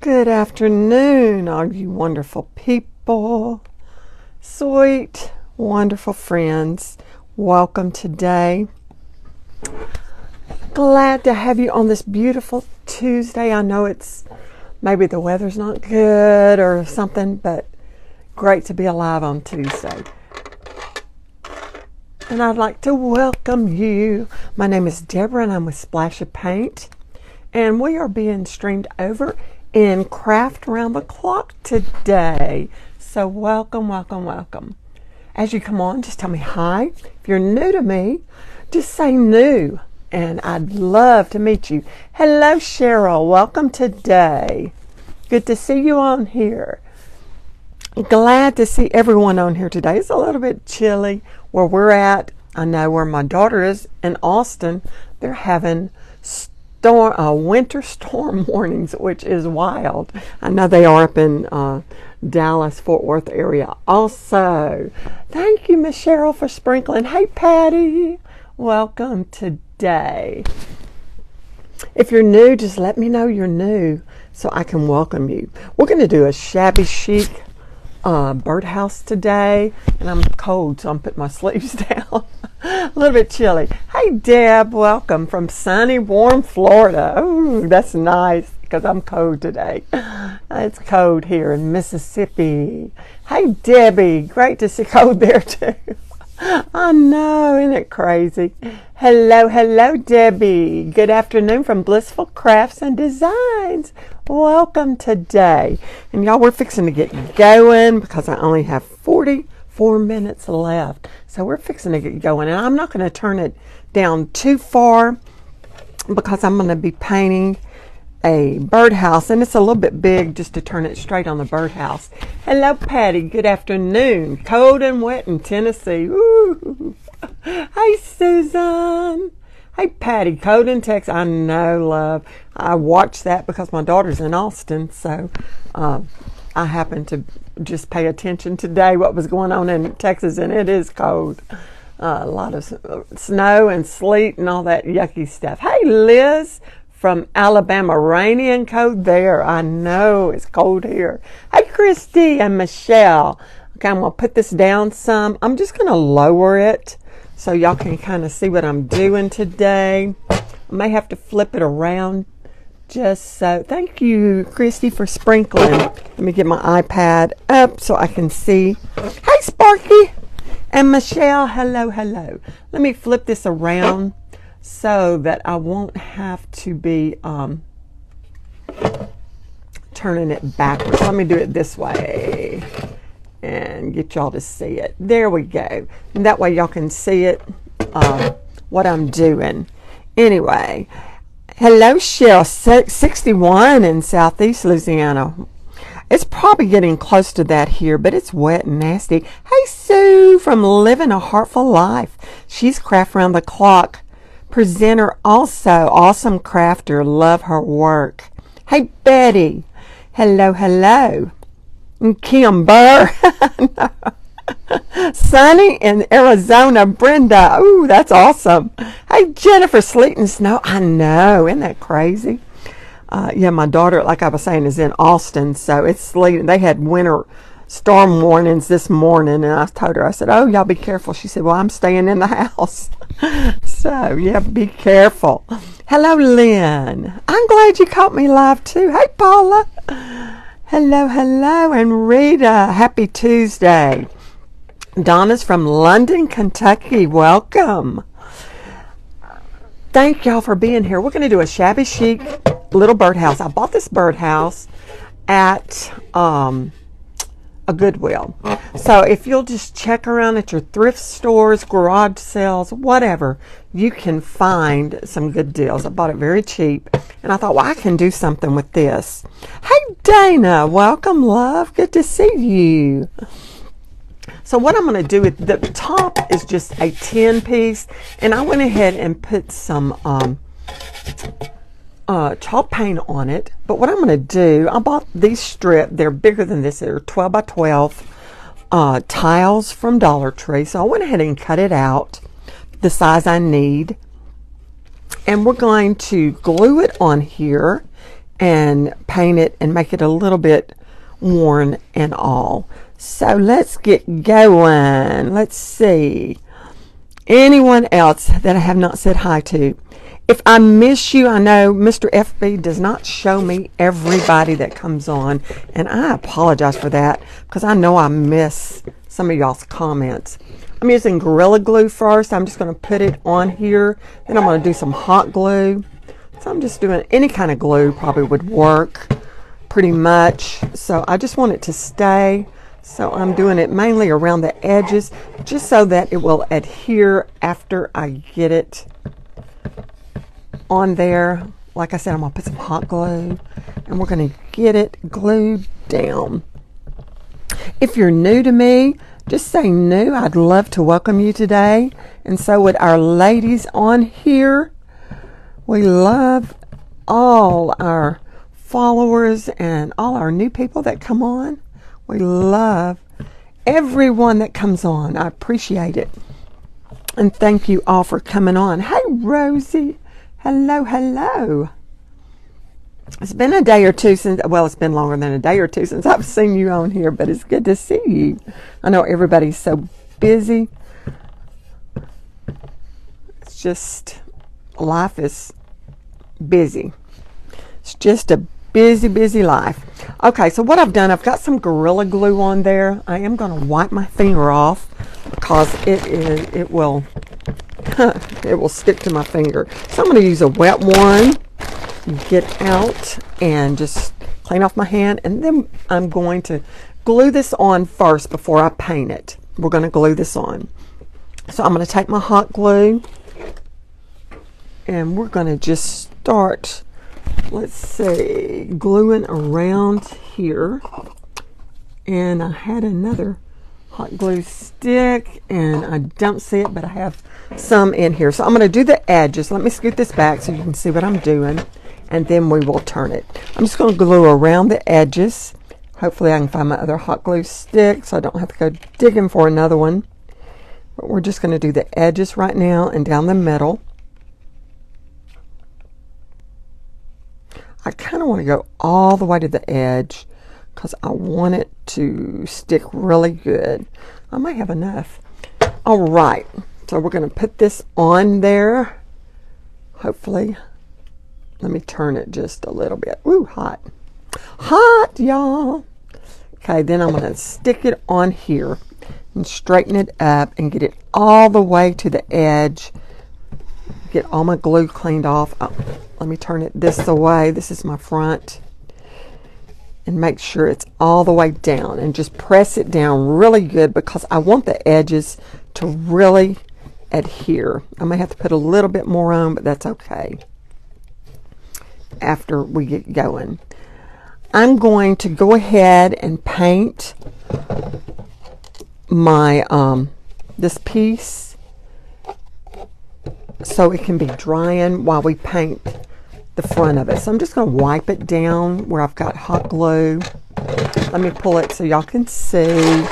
Good afternoon, all you wonderful people, sweet, wonderful friends. Welcome today. Glad to have you on this beautiful Tuesday. I know it's maybe the weather's not good or something, but great to be alive on Tuesday. And I'd like to welcome you. My name is Deborah and I'm with Splash of Paint. And we are being streamed over in Craft Round the Clock today. So welcome, welcome, welcome. As you come on, just tell me hi. If you're new to me, just say new. And I'd love to meet you. Hello, Cheryl. Welcome today. Good to see you on here. Glad to see everyone on here today. It's a little bit chilly where we're at. I know where my daughter is in Austin. They're having winter storm warnings, which is wild. I know they are up in Dallas, Fort Worth area also. Thank you, Miss Cheryl, for sprinkling. Hey, Patty. Welcome today. If you're new, just let me know you're new so I can welcome you. We're going to do a Shabby Chic Birdhouse today, and I'm cold, so I'm putting my sleeves down. A little bit chilly. Hey, Deb, welcome from sunny, warm Florida. Oh, that's nice because I'm cold today. It's cold here in Mississippi. Hey, Debbie, great to see cold there too. I know, isn't it crazy? Hello, Debbie. Good afternoon from Blissful Crafts and Designs. Welcome today. And y'all, we're fixing to get going because I only have 44 minutes left. So we're fixing to get going. And I'm not going to turn it down too far because I'm going to be painting a birdhouse, and it's a little bit big just to turn it straight on the birdhouse. Hello, Patty. Good afternoon. Cold and wet in Tennessee. Ooh. Hey, Susan. Hey, Patty. Cold in Texas. I know, love. I watched that because my daughter's in Austin, so I happened to just pay attention today what was going on in Texas, and it is cold. A lot of snow and sleet and all that yucky stuff. Hey, Liz from Alabama. Rainy and cold there. I know it's cold here. Hey, Christy and Michelle. Okay, I'm going to put this down some. I'm just going to lower it so y'all can kind of see what I'm doing today. I may have to flip it around just so. Thank you, Christy, for sprinkling. Let me get my iPad up so I can see. Hey, Sparky and Michelle. Hello. Let me flip this around so that I won't have to be turning it backwards. Let me do it this way and get y'all to see it. There we go. And that way y'all can see it, what I'm doing. Anyway, hello, Cheryl, 61 in Southeast Louisiana. It's probably getting close to that here, but it's wet and nasty. Hey, Sue from Living a Heartful Life. She's Craft Round the Clock presenter, also awesome crafter. Love her work. Hey, Betty. Hello. And Kim Burr. Sunny in Arizona. Brenda. Ooh, that's awesome. Hey, Jennifer. Sleet and snow. I know. Isn't that crazy? Yeah, my daughter, like I was saying, is in Austin, so it's sleeting. They had winter storm warnings this morning, and I told her, I said, oh, y'all be careful. She said, well, I'm staying in the house. So, yeah, be careful. Hello, Lynn. I'm glad you caught me live, too. Hey, Paula. Hello, and Rita. Happy Tuesday. Donna's from London, Kentucky. Welcome. Thank y'all for being here. We're going to do a Shabby Chic little birdhouse. I bought this birdhouse at a Goodwill. So if you'll just check around at your thrift stores, garage sales, whatever, you can find some good deals. I bought it very cheap, and I thought, well, I can do something with this. Hey, Dana, welcome, love. Good to see you. So what I'm going to do, the top is just a 10 piece, and I went ahead and put some chalk paint on it. But what I'm going to do, I bought these strips. They're bigger than this. They're 12 by 12 tiles from Dollar Tree. So I went ahead and cut it out the size I need. And we're going to glue it on here and paint it and make it a little bit worn and all. So let's get going. Let's see. Anyone else that I have not said hi to? If I miss you, I know Mr. FB does not show me everybody that comes on, and I apologize for that because I know I miss some of y'all's comments. I'm using Gorilla Glue first. I'm just going to put it on here. Then I'm going to do some hot glue. So I'm just doing any kind of glue probably would work pretty much. So I just want it to stay. So I'm doing it mainly around the edges just so that it will adhere after I get it on there. Like I said, I'm going to put some hot glue and we're going to get it glued down. If you're new to me, just say new. I'd love to welcome you today. And so would our ladies on here. We love all our followers and all our new people that come on. We love everyone that comes on. I appreciate it. And thank you all for coming on. Hey, Rosie. Hello, hello. It's been a day or two since, well, it's been longer than a day or two since I've seen you on here, but it's good to see you. I know everybody's so busy. It's just, life is busy. It's just a busy, busy life. Okay, so what I've done, I've got some Gorilla Glue on there. I am going to wipe my finger off because it will it will stick to my finger. So I'm going to use a wet one, get out and just clean off my hand, and then I'm going to glue this on first before I paint it. We're going to glue this on. So I'm going to take my hot glue and we're going to just start, let's see, gluing around here. And I had another hot glue stick and I don't see it, but I have some in here. So I'm going to do the edges. Let me scoot this back so you can see what I'm doing, and then we will turn it. I'm just going to glue around the edges. Hopefully I can find my other hot glue stick so I don't have to go digging for another one. But we're just going to do the edges right now and down the middle. I kind of want to go all the way to the edge because I want it to stick really good. I might have enough. All right, so we're going to put this on there. Hopefully, let me turn it just a little bit. Ooh, hot. Hot, y'all. Okay, then I'm going to stick it on here and straighten it up and get it all the way to the edge. Get all my glue cleaned off. Oh, let me turn it this way. This is my front. And make sure it's all the way down. And just press it down really good because I want the edges to really adhere. I may have to put a little bit more on, but that's okay after we get going. I'm going to go ahead and paint my this piece so it can be drying while we paint the front of it. So I'm just going to wipe it down where I've got hot glue. Let me pull it so y'all can see.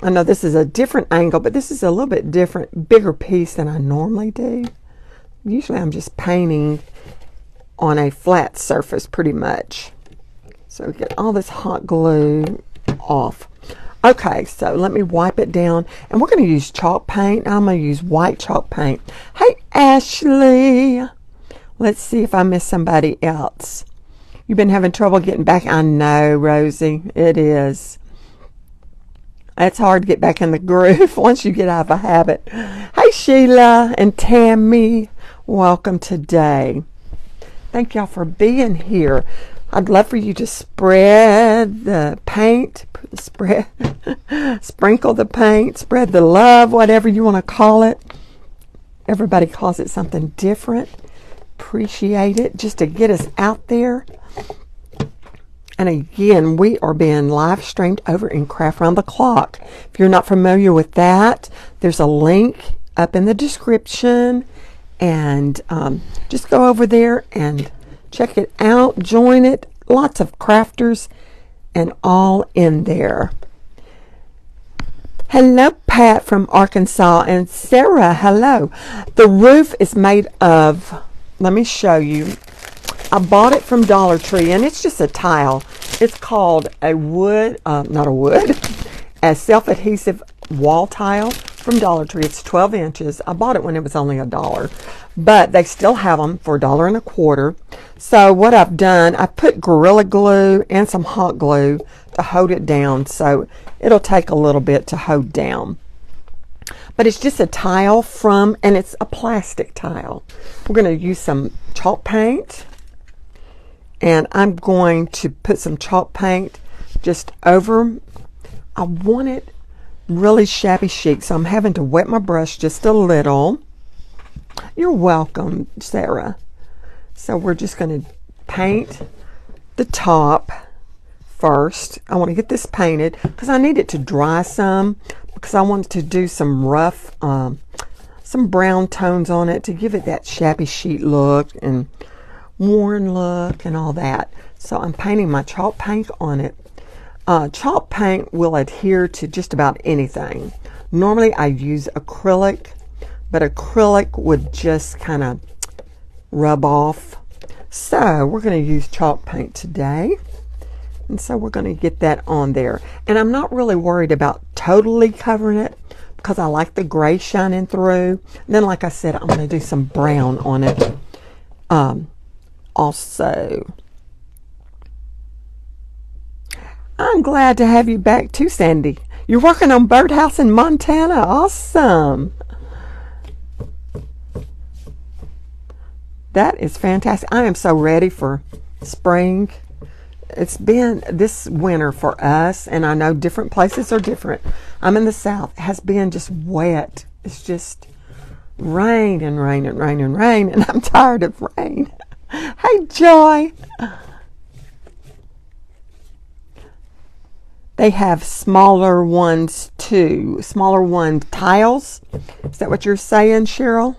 I know this is a different angle, but this is a little bit different, bigger piece than I normally do. Usually I'm just painting on a flat surface pretty much. So get all this hot glue off. Okay, so let me wipe it down. And we're going to use chalk paint. I'm going to use white chalk paint. Hey, Ashley. Let's see if I missed somebody else. You've been having trouble getting back? I know, Rosie. It is. It's hard to get back in the groove once you get out of a habit. Hey, Sheila and Tammy. Welcome today. Thank y'all for being here. I'd love for you to spread the paint, sprinkle the paint, spread the love, whatever you want to call it. Everybody calls it something different. Appreciate it just to get us out there. And again, we are being live streamed over in Craft Round the Clock. If you're not familiar with that, there's a link up in the description. And just go over there and check it out. Join it. Lots of crafters and all in there. Hello, Pat from Arkansas. And Sarah, hello. The roof is made of, let me show you. I bought it from Dollar Tree, and it's just a tile. It's called a a self-adhesive wall tile from Dollar Tree. It's 12 inches. I bought it when it was only $1, but they still have them for $1.25. So what I've done, I put Gorilla Glue and some hot glue to hold it down, so it'll take a little bit to hold down. But it's just a tile and it's a plastic tile. We're going to use some chalk paint, and I'm going to put some chalk paint just over. I want it really shabby chic, so I'm having to wet my brush just a little. You're welcome, Sarah. So we're just going to paint the top first. I want to get this painted because I need it to dry some, because I want to do some rough, some brown tones on it to give it that shabby chic look and worn look and all that. So I'm painting my chalk paint on it. Chalk paint will adhere to just about anything. Normally I use acrylic, but acrylic would just kind of rub off. So we're going to use chalk paint today. And so we're going to get that on there. And I'm not really worried about totally covering it because I like the gray shining through. And then, like I said, I'm going to do some brown on it also. I'm glad to have you back too, Sandy. You're working on Birdhouse in Montana. Awesome. That is fantastic. I am so ready for spring. It's been this winter for us, and I know different places are different. I'm in the South. It has been just wet. It's just rain and rain and rain and rain, and I'm tired of rain. Hey, Joy. They have smaller ones too. Smaller one tiles. Is that what you're saying, Cheryl?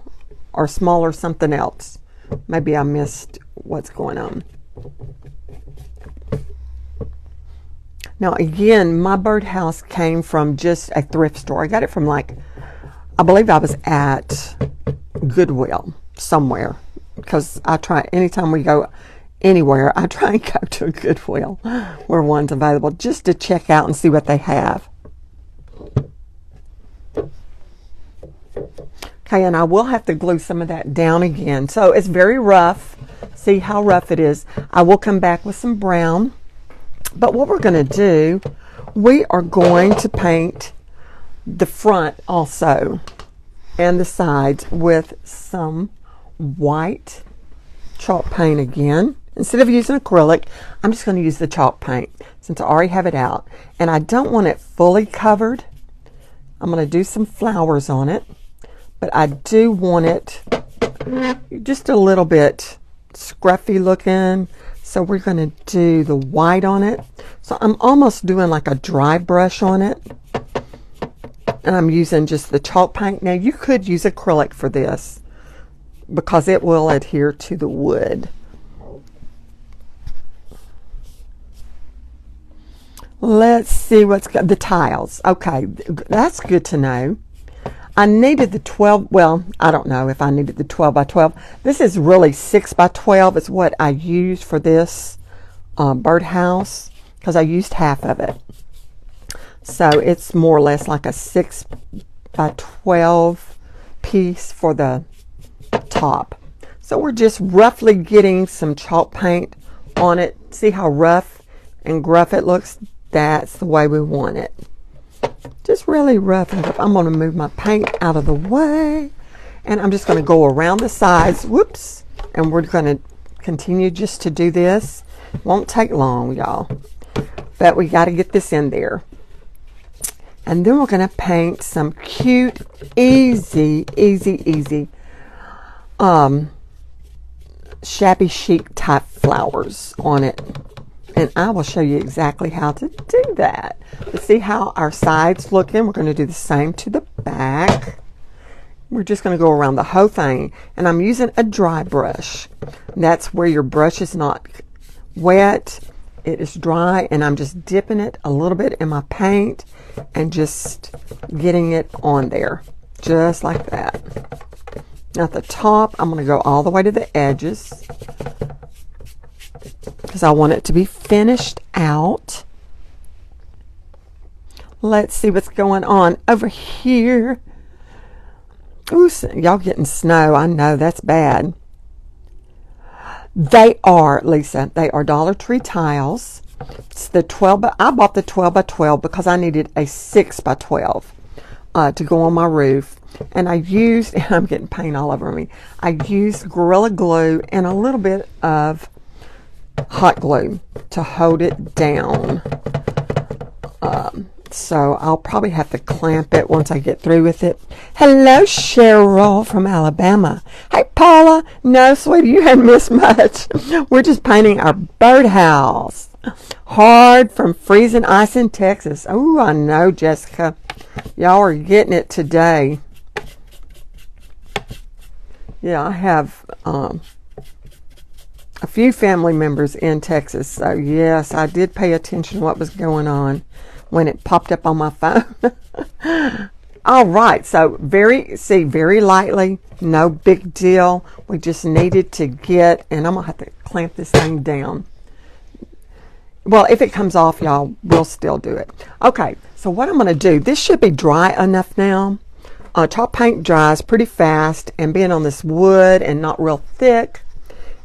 Or smaller something else? Maybe I missed what's going on. Now again, my birdhouse came from just a thrift store. I got it from I believe I was at Goodwill somewhere, because I try, anytime we go anywhere, I try and go to a Goodwill where one's available just to check out and see what they have. Okay, and I will have to glue some of that down again. So it's very rough. See how rough it is. I will come back with some brown. But what we're going to do, we are going to paint the front also and the sides with some white chalk paint again. Instead of using acrylic, I'm just going to use the chalk paint since I already have it out. And I don't want it fully covered. I'm going to do some flowers on it. But I do want it just a little bit scruffy looking. So we're going to do the white on it. So I'm almost doing like a dry brush on it. And I'm using just the chalk paint. Now you could use acrylic for this because it will adhere to the wood. Let's see what's got the tiles. Okay, that's good to know. I needed the 12, well, I don't know if I needed the 12 by 12. This is really 6 by 12 is what I used for this birdhouse because I used half of it. So it's more or less like a 6 by 12 piece for the top. So we're just roughly getting some chalk paint on it. See how rough and gruff it looks? That's the way we want it. Just really rough and rough. I'm going to move my paint out of the way, and I'm just going to go around the sides. Whoops. And we're going to continue just to do this. Won't take long, y'all, but we got to get this in there. And then we're going to paint some cute, easy shabby chic type flowers on it. And I will show you exactly how to do that. To see how our sides looking, we're going to do the same to the back. We're just going to go around the whole thing. And I'm using a dry brush. And that's where your brush is not wet. It is dry. And I'm just dipping it a little bit in my paint and just getting it on there. Just like that. Now at the top, I'm going to go all the way to the edges. because I want it to be finished out. Let's see what's going on over here. Ooh, y'all getting snow. I know, that's bad. They are, Lisa, they are Dollar Tree tiles. It's the 12 by, I bought the 12 by 12 because I needed a 6 by 12 to go on my roof. And I used, and I'm getting paint all over me, I used Gorilla Glue and a little bit of hot glue to hold it down. So I'll probably have to clamp it once I get through with it. Hello, Cheryl from Alabama. Hey, Paula. No, sweetie, you haven't missed much. We're just painting our birdhouse. Hard from freezing ice in Texas. Oh, I know, Jessica. Y'all are getting it today. Yeah, I have a few family members in Texas. So, yes, I did pay attention to what was going on when it popped up on my phone. All right, so very lightly, no big deal. We just needed to get, and I'm gonna have to clamp this thing down. Well, if it comes off, y'all, we'll still do it. Okay, so what I'm gonna do, this should be dry enough now. Chalk paint dries pretty fast, and being on this wood and not real thick,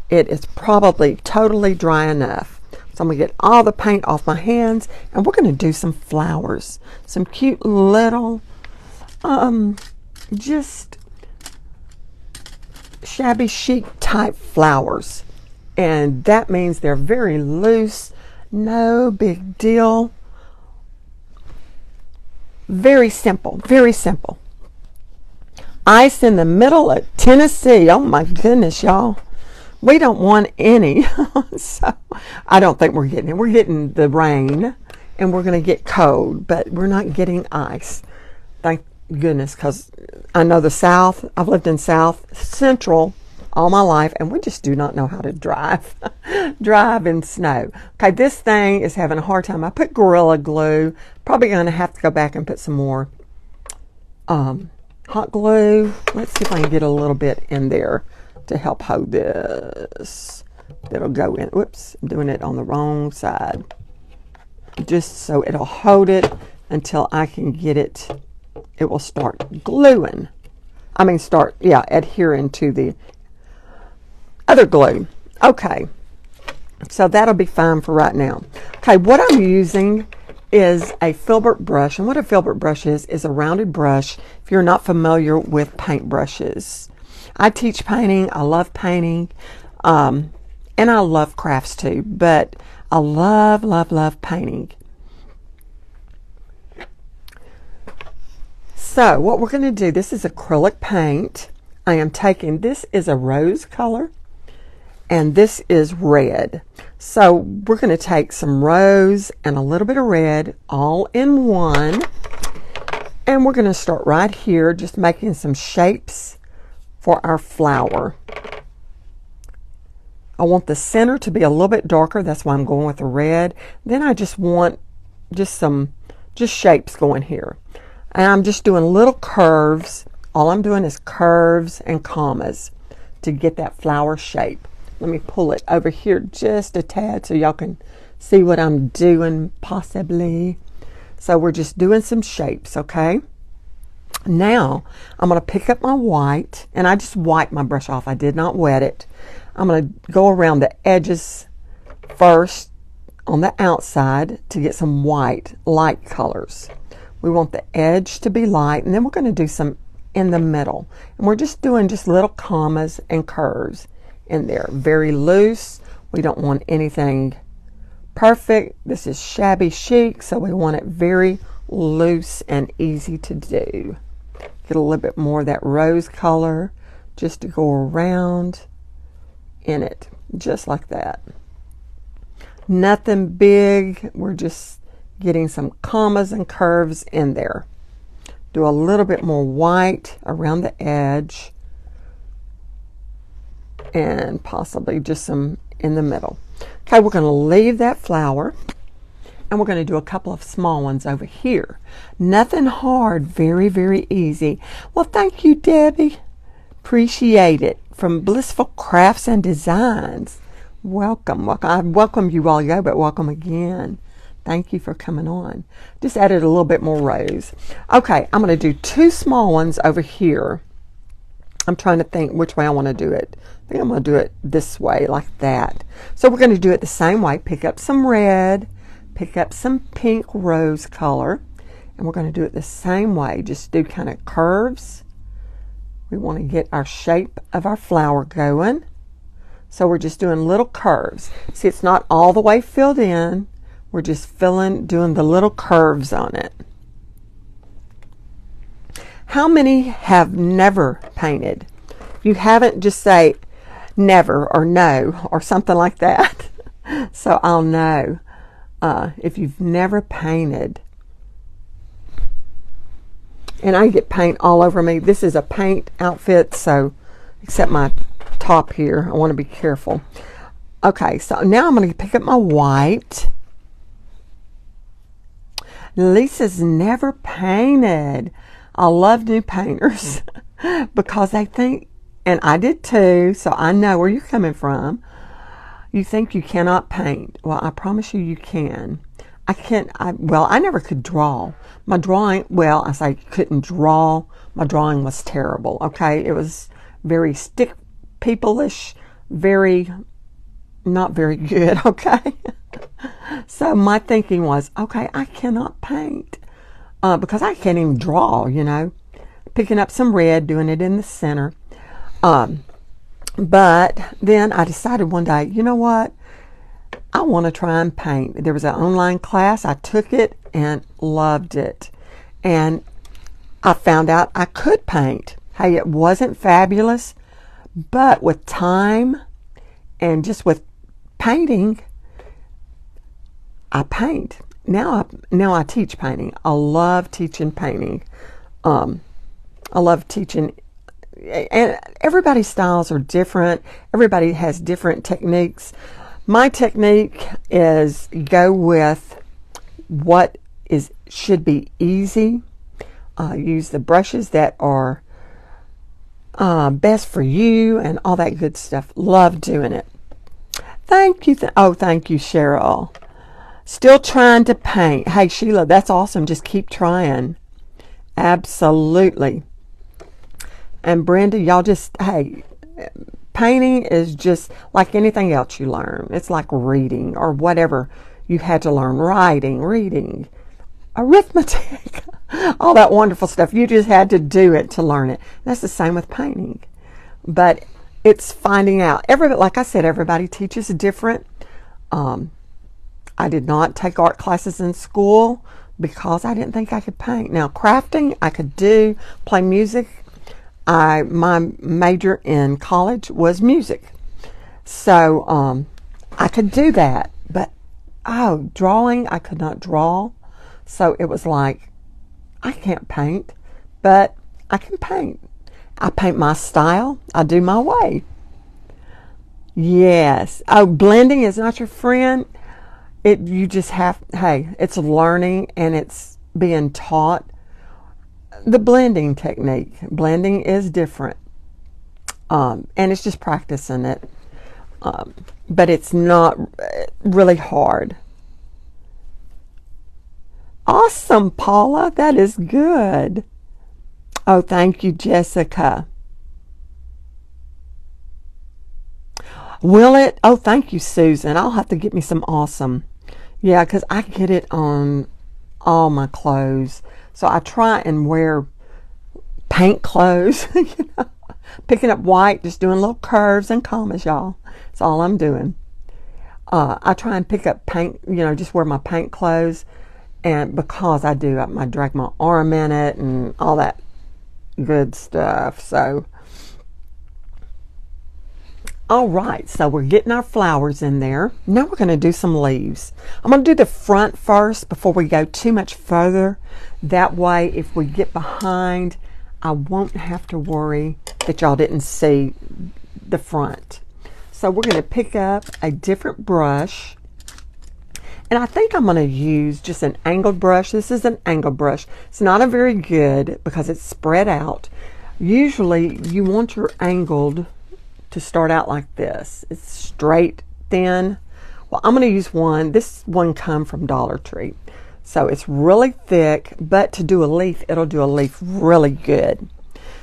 it is probably totally dry enough. So I'm going to get all the paint off my hands, and we're going to do some flowers. Some cute little, just shabby chic type flowers. And that means they're very loose, no big deal. Very simple, very simple. Ice in the middle of Tennessee. Oh my goodness, y'all. We don't want any, so I don't think we're getting it. We're getting the rain, and we're going to get cold, but we're not getting ice. Thank goodness, because I know the South. I've lived in South Central all my life, and we just do not know how to drive. Drive in snow. Okay, this thing is having a hard time. I put Gorilla Glue. Probably going to have to go back and put some more hot glue. Let's see if I can get a little bit in there to help hold this. That'll go in. Whoops, I'm doing it on the wrong side. Just so it'll hold it until I can get it. It will start gluing. I mean, adhering to the other glue. Okay, so that'll be fine for right now. Okay, what I'm using is a filbert brush, and what a filbert brush is a rounded brush if you're not familiar with paint brushes. I teach painting. I love painting, and I love crafts too, but I love painting. So what we're going to do, this is acrylic paint. I am taking, this is a rose color, and this is red. So we're going to take some rose and a little bit of red all in one, and we're going to start right here just making some shapes for our flower. I want the center to be a little bit darker. That's why I'm going with the red. Then I just want just shapes going here. And I'm just doing little curves. All I'm doing is curves and commas to get that flower shape. Let me pull it over here just a tad so y'all can see what I'm doing possibly. So we're just doing some shapes, okay? Now, I'm going to pick up my white, and I just wiped my brush off. I did not wet it. I'm going to go around the edges first on the outside to get some white, light colors. We want the edge to be light, and then we're going to do some in the middle. And we're just doing just little commas and curves in there. Very loose. We don't want anything perfect. This is shabby chic, so we want it very loose and easy to do. Get a little bit more of that rose color just to go around in it, just like that. Nothing big. We're just getting some commas and curves in there. Do a little bit more white around the edge, and possibly just some in the middle. Okay, we're going to leave that flower, and we're going to do a couple of small ones over here. Nothing hard, very, very easy. Well, thank you, Debbie. Appreciate it. From Blissful Crafts and Designs. Welcome, welcome. I welcome you while you go, but welcome again. Thank you for coming on. Just added a little bit more rows. Okay, I'm going to do 2 small ones over here. I'm trying to think which way I want to do it. I think I'm going to do it this way, like that. So we're going to do it the same way. Pick up some red, pick up some pink rose color, and we're going to do it the same way. Just do kind of curves. We want to get our shape of our flower going. So we're just doing little curves. See, it's not all the way filled in. We're just doing the little curves on it. How many have never painted? If you haven't, just say never or no or something like that. So I'll know if you've never painted. And I get paint all over me. This is a paint outfit, so except my top here, I want to be careful. Okay, so now I'm going to pick up my white. Lisa's never painted. I love new painters because they think, and I did too, so I know where you're coming from. You think you cannot paint. Well, I promise you, you can. I never could draw. My drawing, well, I say couldn't draw. My drawing was terrible, okay? It was very stick people-ish, not very good, okay? So my thinking was, okay, I cannot paint because I can't even draw, you know. Picking up some red, doing it in the center. But then I decided one day, you know what? I want to try and paint. There was an online class. I took it and loved it. And I found out I could paint. Hey, it wasn't fabulous, but with time and just with painting, I paint. Now I teach painting. I love teaching painting. I love teaching, and everybody's styles are different. Everybody has different techniques. My technique is go with what should be easy. Use the brushes that are best for you and all that good stuff. Love doing it. Thank you. Thank you, Cheryl. Still trying to paint. Hey, Sheila, that's awesome. Just keep trying. Absolutely. And Brenda, y'all just, hey, painting is just like anything else you learn. It's like reading or whatever you had to learn. Writing, reading, arithmetic, all that wonderful stuff. You just had to do it to learn it. That's the same with painting. But it's finding out. Like I said, everybody teaches different. I did not take art classes in school because I didn't think I could paint. Now, crafting, I could do, play music. My major in college was music. So I could do that. But, drawing, I could not draw. So it was like, I can't paint, but I can paint. I paint my style. I do my way. Yes. Blending is not your friend. You just have, hey, it's learning and it's being taught. The blending technique. Blending is different. And it's just practicing it. But it's not really hard. Awesome, Paula. That is good. Oh, thank you, Jessica. Will it? Oh, thank you, Susan. I'll have to get me some awesome. Yeah, because I get it on all my clothes. So I try and wear paint clothes. You know? Picking up white, just doing little curves and commas, y'all. That's all I'm doing. I try and pick up paint, just wear my paint clothes. And because I do, I drag my arm in it and all that good stuff. So, all right. So we're getting our flowers in there. Now we're going to do some leaves. I'm going to do the front first before we go too much further. That way, if we get behind, I won't have to worry that y'all didn't see the front. So we're going to pick up a different brush. And I think I'm going to use just an angled brush. This is an angled brush. It's not a very good because it's spread out. Usually you want your angled to start out like this. It's straight thin. Well, I'm going to use one. This one come from Dollar Tree. So it's really thick, but to do a leaf, it'll do a leaf really good.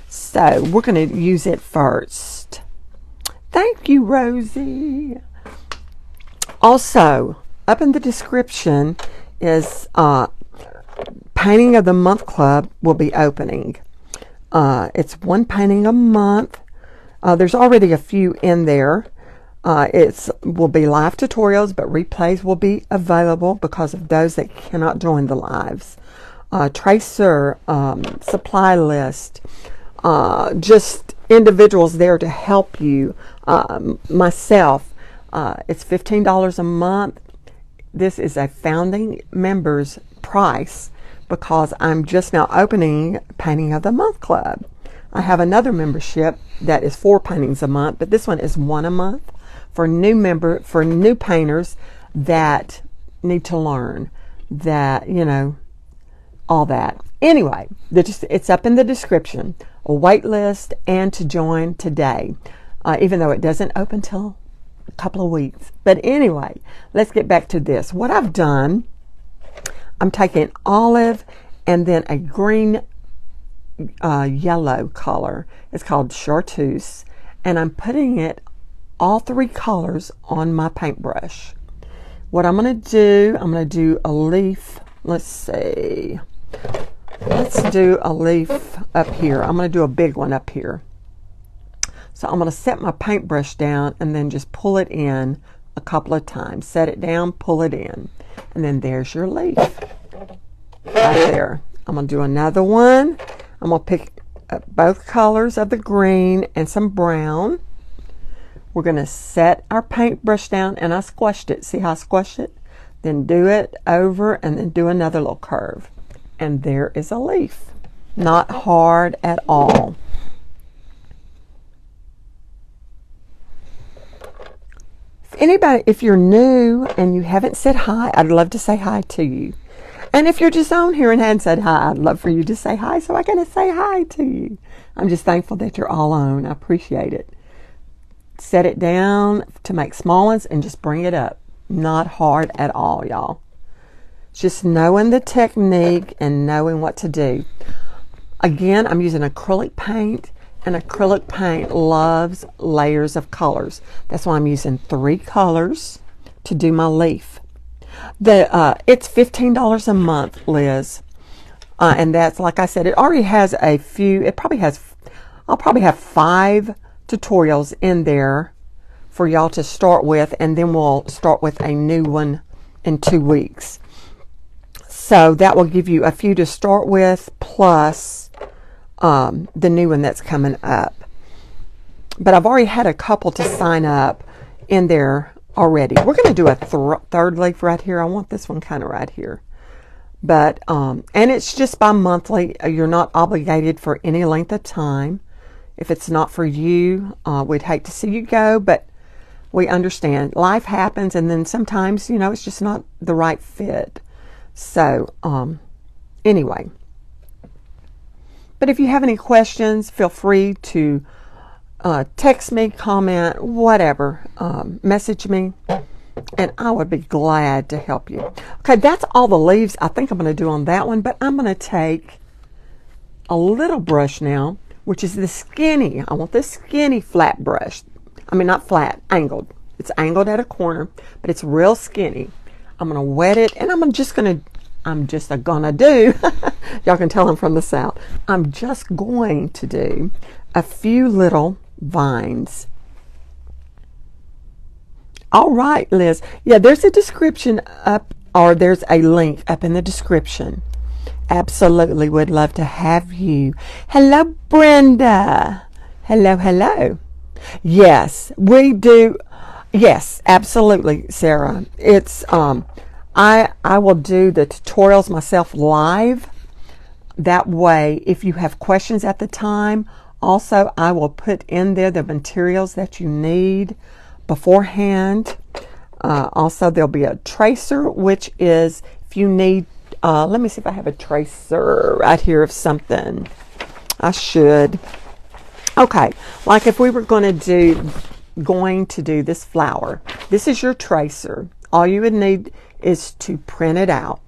So we're going to use it first. Thank you, Rosie. Also, up in the description is Painting of the Month Club will be opening. It's one painting a month. There's already a few in there. It will be live tutorials, but replays will be available because of those that cannot join the lives. Tracer, supply list, just individuals there to help you. Myself, it's $15 a month. This is a founding member's price because I'm just now opening Painting of the Month Club. I have another membership that is 4 paintings a month, but this one is 1 a month for new painters that need to learn that, you know, all that. Anyway, it's up in the description, a wait list and to join today, even though it doesn't open till a couple of weeks. But anyway, let's get back to this. What I've done, I'm taking olive and then a green yellow color. It's called chartreuse, and I'm putting it all 3 colors on my paintbrush. What I'm going to do a leaf. Let's see. Let's do a leaf up here. I'm going to do a big one up here. So I'm going to set my paintbrush down and then just pull it in a couple of times. Set it down, pull it in, and then there's your leaf right there. I'm going to do another one. I'm going to pick up both colors of the green and some brown. We're going to set our paintbrush down, and I squashed it. See how I squashed it? Then do it over and then do another little curve. And there is a leaf. Not hard at all. If you're new and you haven't said hi, I'd love to say hi to you. And if you're just on here and hadn't said hi, I'd love for you to say hi so I can say hi to you. I'm just thankful that you're all on. I appreciate it. Set it down to make small ones and just bring it up. Not hard at all, y'all. Just knowing the technique and knowing what to do. Again, I'm using acrylic paint, and acrylic paint loves layers of colors. That's why I'm using 3 colors to do my leaf. It's $15 a month, Liz. And that's, like I said, it already has a few. I'll probably have 5 tutorials in there for y'all to start with, and then we'll start with a new one in 2 weeks. So that will give you a few to start with, plus the new one that's coming up. But I've already had a couple to sign up in there already. We're going to do a third leaf right here. I want this one kind of right here. But and it's just by monthly. You're not obligated for any length of time. If it's not for you, we'd hate to see you go, but we understand. Life happens, and then sometimes, you know, it's just not the right fit. So, anyway. But if you have any questions, feel free to text me, comment, whatever. Message me, and I would be glad to help you. Okay, that's all the leaves I think I'm going to do on that one, but I'm going to take a little brush now, which is the skinny. I want the skinny flat brush. I mean, not flat, angled. It's angled at a corner, but it's real skinny. I'm going to wet it, and I'm just going to do, y'all can tell I'm from the South. I'm just going to do a few little vines. All right, Liz. Yeah, there's a description up, or there's a link up in the description. Absolutely would love to have you. Hello, Brenda. Hello, hello. Yes, we do. Yes, absolutely, Sarah. It's I will do the tutorials myself live. That way, if you have questions at the time, also I will put in there the materials that you need beforehand. Also, there'll be a tracer, which is if you need. Let me see if I have a tracer right here of something. I should. Okay, like if we were going to do this flower, This is your tracer. All you would need is to print it out,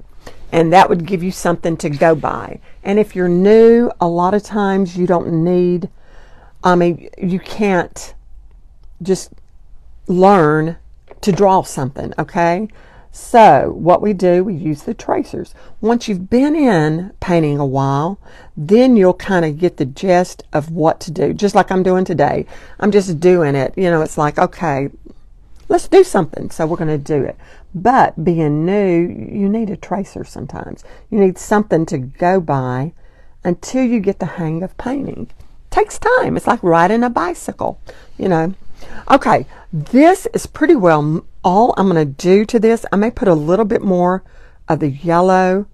and that would give you something to go by. And if you're new, a lot of times you don't need, you can't just learn to draw something, okay? So what we do, we use the tracers. Once you've been in painting a while, then you'll kind of get the gist of what to do. Just like I'm doing today. I'm just doing it. You know, it's like, okay, let's do something. So we're going to do it. But being new, you need a tracer sometimes. You need something to go by until you get the hang of painting. It takes time. It's like riding a bicycle, you know. Okay, this is pretty well all I'm going to do to this. I may put a little bit more of the yellow,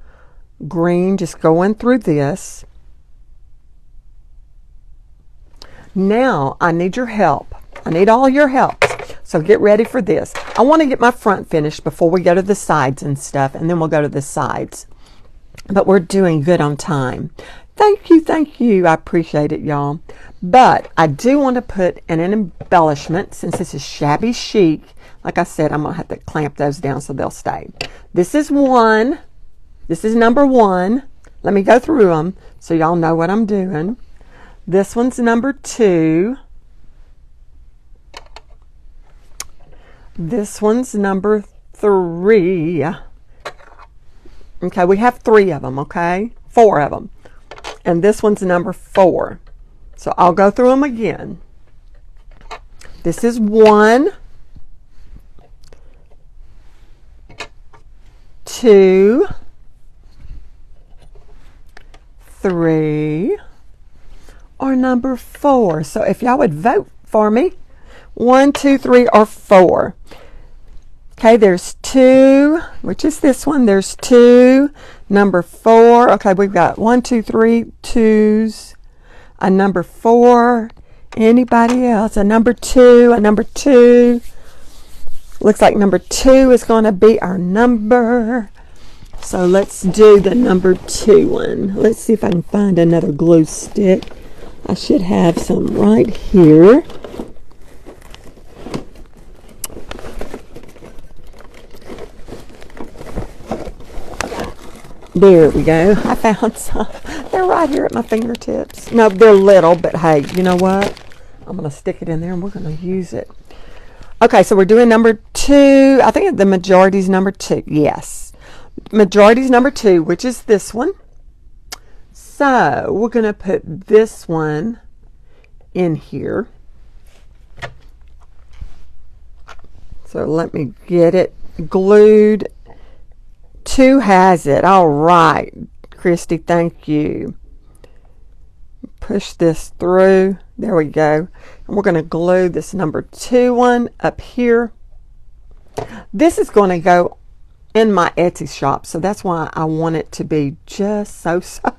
green, just going through this. Now, I need your help. I need all your help. So get ready for this. I want to get my front finished before we go to the sides and stuff, and then we'll go to the sides. But we're doing good on time. Thank you, thank you. I appreciate it, y'all. But I do want to put in an embellishment, since this is Shabby Chic. Like I said, I'm going to have to clamp those down so they'll stay. This is one. This is number one. Let me go through them so y'all know what I'm doing. This one's number 2. This one's number 3. Okay, we have 3 of them, okay? 4 of them. And this one's number 4. So I'll go through them again. This is 1, 2, 3, or number 4. So if y'all would vote for me, 1, 2, 3, or 4. Okay, there's 2, which is this one. There's 2, number 4. Okay, we've got 1, 2, 3 2s, a number 4. Anybody else? A number 2, a number 2. Looks like number 2 is going to be our number. So let's do the number 2 one. Let's see if I can find another glue stick. I should have some right here. There we go. I found some. They're right here at my fingertips. No, they're little, but hey, you know what? I'm going to stick it in there and we're going to use it. Okay, so we're doing number 2. I think the majority's number 2. Yes. Majority's number 2, which is this one. So we're going to put this one in here. So let me get it glued. 2 has it. All right, Christy, thank you. Push this through. There we go. And we're going to glue this number 2 one up here. This is going to go in my Etsy shop, so that's why I want it to be just so-so.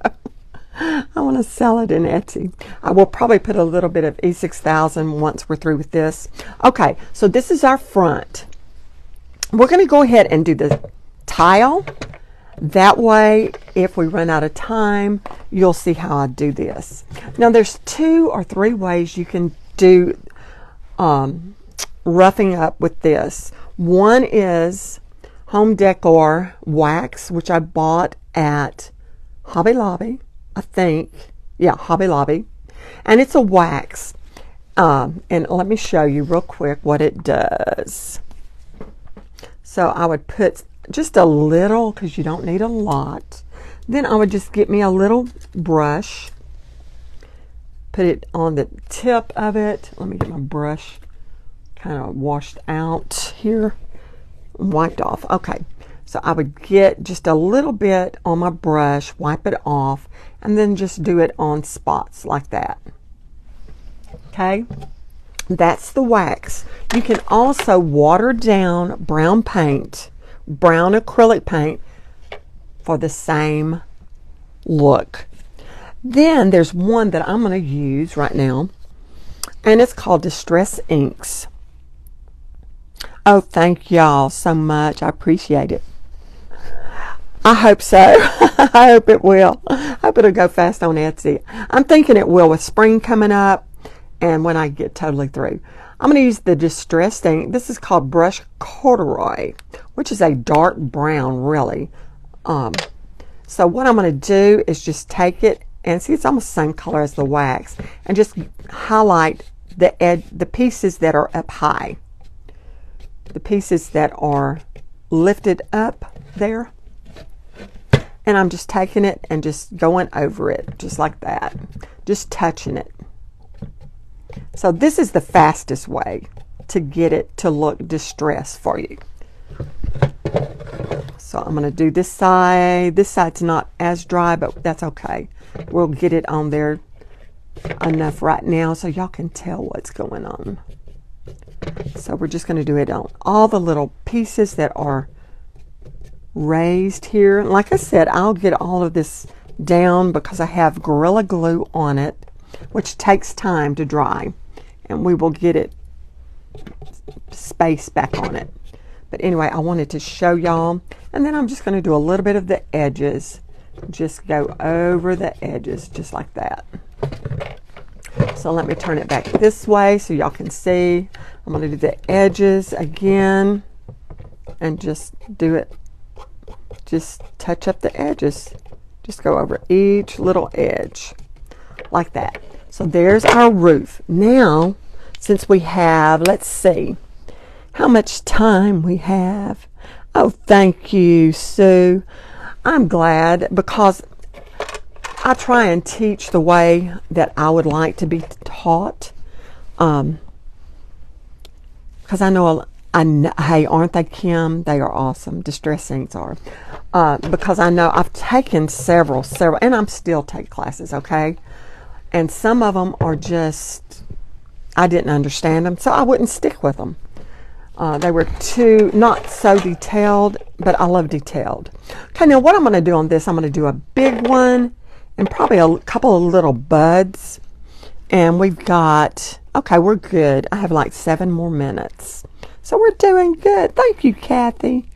I want to sell it in Etsy. I will probably put a little bit of E6000 once we're through with this. Okay, so this is our front. We're going to go ahead and do the tile. That way, if we run out of time, you'll see how I do this. Now, there's 2 or 3 ways you can do roughing up with this. One is home decor wax, which I bought at Hobby Lobby, I think. Yeah, Hobby Lobby. And it's a wax. And let me show you real quick what it does. So I would put just a little, because you don't need a lot. Then I would just get me a little brush, put it on the tip of it. Let me get my brush kind of washed out here, wiped off. Okay, so I would get just a little bit on my brush, wipe it off, and then just do it on spots like that. Okay, that's the wax. You can also water down brown paint, brown acrylic paint, for the same look. Then there's one that I'm going to use right now, and it's called Distress Inks. Oh, thank y'all so much. I appreciate it. I hope so. I hope it will. I hope it'll go fast on Etsy. I'm thinking it will with spring coming up and when I get totally through. I'm going to use the distressed ink. This is called Brush Corduroy, which is a dark brown, really. So what I'm going to do is just take it, and see, it's almost the same color as the wax, and just highlight the pieces that are up high, the pieces that are lifted up there. And I'm just taking it and just going over it, just like that, just touching it. So this is the fastest way to get it to look distressed for you. So I'm going to do this side. This side's not as dry, but that's okay. We'll get it on there enough right now so y'all can tell what's going on. So we're just going to do it on all the little pieces that are raised here. Like I said, I'll get all of this down because I have Gorilla Glue on it, which takes time to dry, and we will get it space back on it. But anyway, I wanted to show y'all, and then I'm just going to do a little bit of the edges. Just go over the edges just like that. So let me turn it back this way so y'all can see. I'm going to do the edges again and just do it. Just touch up the edges. Just go over each little edge like that. So there's our roof. Now, since we have, let's see how much time we have. Oh, thank you, Sue. I'm glad, because I try and teach the way that I would like to be taught. Because I know, hey, aren't they, Kim? They are awesome. Distress inks are. Because I know I've taken several, and I'm still taking classes, okay? And some of them are just, I didn't understand them, so I wouldn't stick with them. They were too, not so detailed, but I love detailed. Okay, now what I'm going to do on this, I'm going to do a big one and probably a couple of little buds. And we've got, okay, we're good. I have like 7 more minutes. So we're doing good. Thank you, Kathy.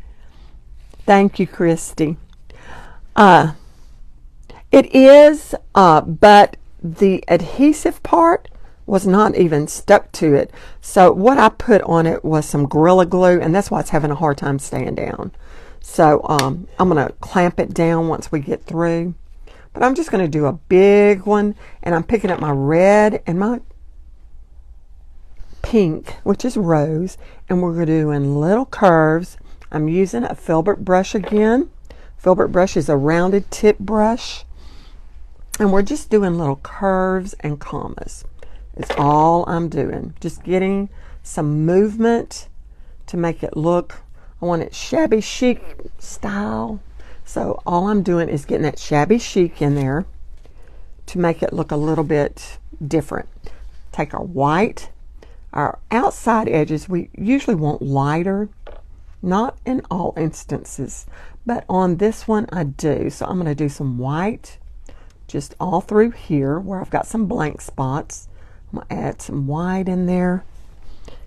Thank you, Christy. It is, but the adhesive part was not even stuck to it. So what I put on it was some Gorilla Glue, and that's why it's having a hard time staying down. So I'm going to clamp it down once we get through. But I'm just going to do a big one, and I'm picking up my red and my pink, which is rose, and we're doing little curves. I'm using a filbert brush again. Filbert brush is a rounded tip brush, and we're just doing little curves and commas. It's all I'm doing. Just getting some movement to make it look, I want it shabby chic style. So all I'm doing is getting that shabby chic in there to make it look a little bit different. Take our white, our outside edges, we usually want lighter, not in all instances, but on this one I do. So I'm going to do some white just all through here where I've got some blank spots. I'm going to add some white in there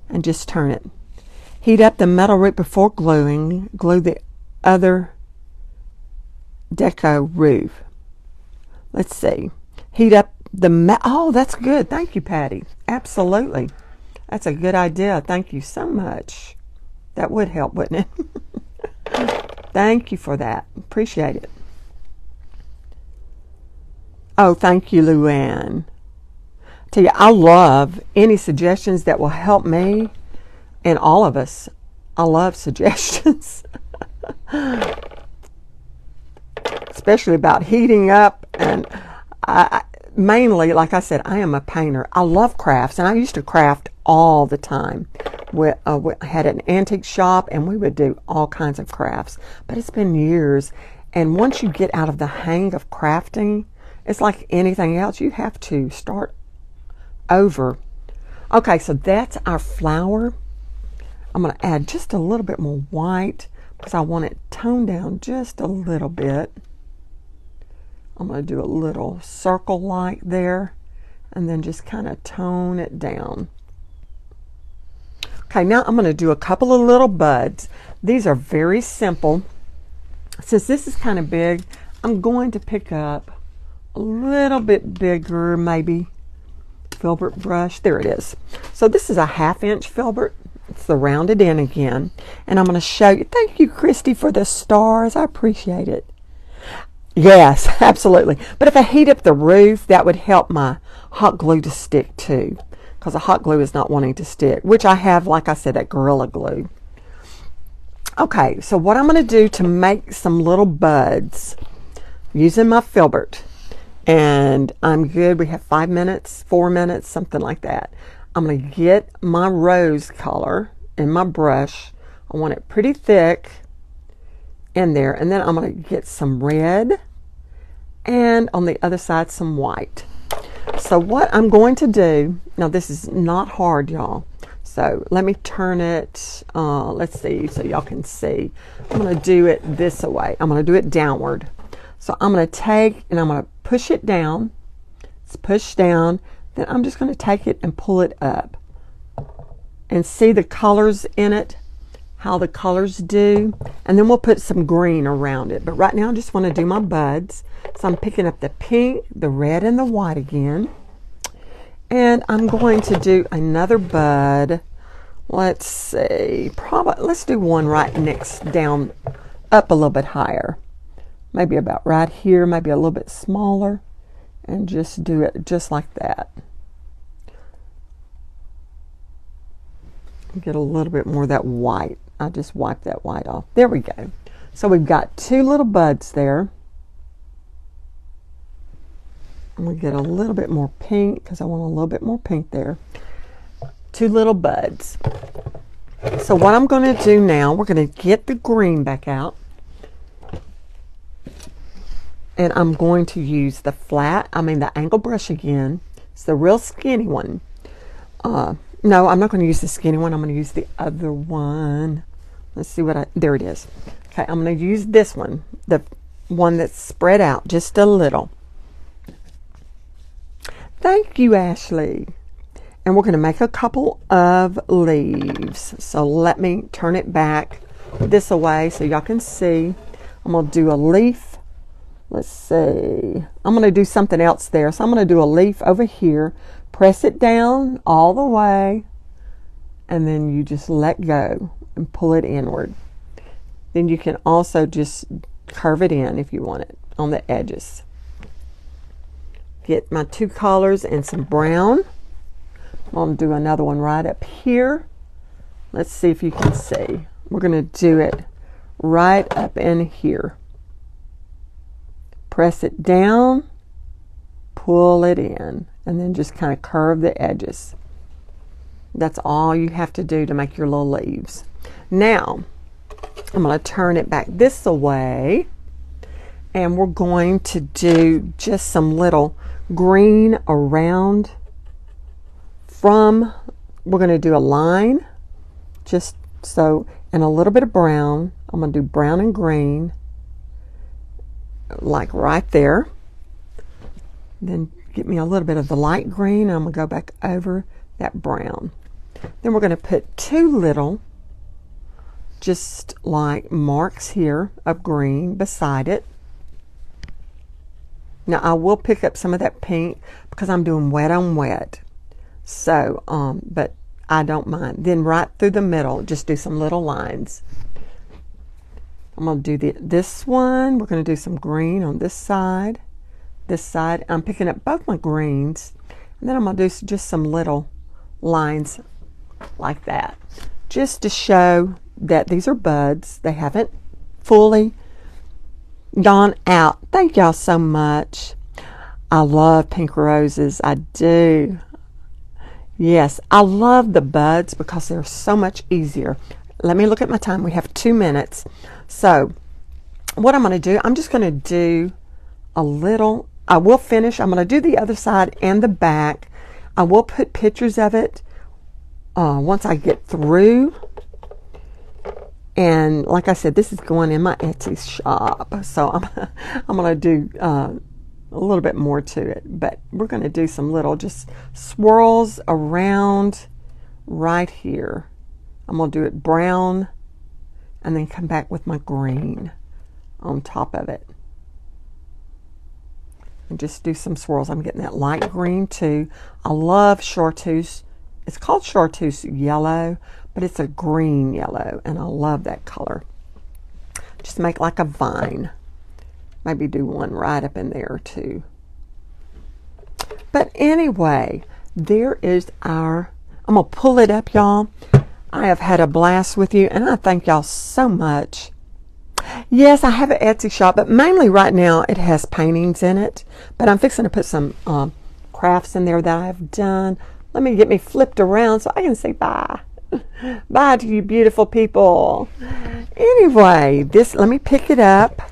and just turn it. Heat up the metal root before gluing. Glue the other deco roof. Let's see. Heat up the oh, that's good. Thank you, Patty. Absolutely. That's a good idea. Thank you so much. That would help, wouldn't it? Thank you for that. Appreciate it. Oh, thank you, Luann. Tell you, I love any suggestions that will help me and all of us. I love suggestions. Especially about heating up, and mainly, like I said, I am a painter. I love crafts, and I used to craft all the time. We had an antique shop, and we would do all kinds of crafts. But it's been years, and once you get out of the hang of crafting, it's like anything else. You have to start over. Okay, so that's our flower. I'm going to add just a little bit more white because I want it toned down just a little bit. I'm going to do a little circle like there and then just kind of tone it down. Okay, now I'm going to do a couple of little buds. These are very simple. Since this is kind of big, I'm going to pick up a little bit bigger, maybe filbert brush. There it is. So this is a 1/2 inch filbert. It's the rounded end again. And I'm going to show you. Thank you, Christy, for the stars. I appreciate it. Yes, absolutely. But if I heat up the roof, that would help my hot glue to stick too. Because the hot glue is not wanting to stick. Which I have, like I said, that Gorilla Glue. Okay, so what I'm going to do to make some little buds using my filbert. And I'm good. We have 5 minutes, 4 minutes, something like that. I'm going to get my rose color in my brush. I want it pretty thick in there. And then I'm going to get some red and on the other side some white. So what I'm going to do, now this is not hard, y'all. So let me turn it, let's see, so y'all can see. I'm going to do it this way. I'm going to do it downward. So I'm going to take and I'm going to push it down. It's pushed down. Then I'm just going to take it and pull it up. And see the colors in it, how the colors do. And then we'll put some green around it. But right now I just want to do my buds. So I'm picking up the pink, the red, and the white again. And I'm going to do another bud. Let's see, probably, let's do one right next down, up a little bit higher. Maybe about right here, maybe a little bit smaller. And just do it just like that. Get a little bit more of that white. I just wipe that white off. There we go. So we've got 2 little buds there. And we get a little bit more pink because I want a little bit more pink there. 2 little buds. So what I'm going to do now, we're going to get the green back out. And I'm going to use the the angle brush again. It's the real skinny one. No, I'm not going to use the skinny one. I'm going to use the other one. Let's see there it is. Okay, I'm going to use this one, the one that's spread out just a little. Thank you, Ashley. And we're going to make a couple of leaves. So let me turn it back this way so y'all can see. I'm going to do a leaf. Let's see. I'm going to do something else there. So I'm going to do a leaf over here. Press it down all the way. And then you just let go and pull it inward. Then you can also just curve it in if you want it on the edges. Get my 2 colors and some brown. I'm going to do another one right up here. Let's see if you can see. We're going to do it right up in here. Press it down, pull it in, and then just kind of curve the edges. That's all you have to do to make your little leaves. Now, I'm going to turn it back this way, and we're going to do just some little green around we're going to do a line, just so, and a little bit of brown. I'm going to do brown and green, like right there. Then get me a little bit of the light green. I'm going to go back over that brown. Then we're going to put 2 little, just like marks here of green beside it. Now I will pick up some of that pink because I'm doing wet on wet. So, but I don't mind. Then right through the middle, just do some little lines. I'm going to do this one. We're going to do some green on this side. This side. I'm picking up both my greens. And then I'm going to do just some little lines like that. Just to show that these are buds. They haven't fully gone out. Thank y'all so much. I love pink roses. I do. Yes, I love the buds because they're so much easier. Let me look at my time. We have 2 minutes. So what I'm going to do, I'm just going to do a little, I will finish. I'm going to do the other side and the back. I will put pictures of it once I get through. And like I said, this is going in my Etsy shop. So I'm going to do a little bit more to it. But we're going to do some little just swirls around right here. I'm going to do it brown and then come back with my green on top of it. and just do some swirls. I'm getting that light green too. I love chartreuse. It's called chartreuse yellow, but it's a green yellow, and I love that color. Just make like a vine. Maybe do one right up in there too. But anyway, there is our, I'm going to pull it up, y'all. I have had a blast with you, and I thank y'all so much. Yes, I have an Etsy shop, but mainly right now it has paintings in it. But I'm fixing to put some crafts in there that I have done. Let me get me flipped around so I can say bye. Bye to you beautiful people. Anyway, let me pick it up.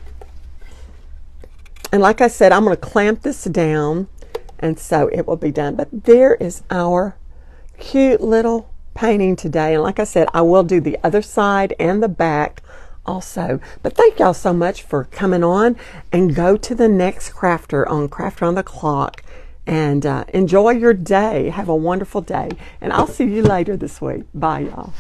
And like I said, I'm going to clamp this down, and so it will be done. But there is our cute little painting today. And like I said, I will do the other side and the back also. But thank y'all so much for coming on, and go to the next crafter on Craft Around the Clock, and enjoy your day. Have a wonderful day, and I'll see you later this week. Bye, y'all.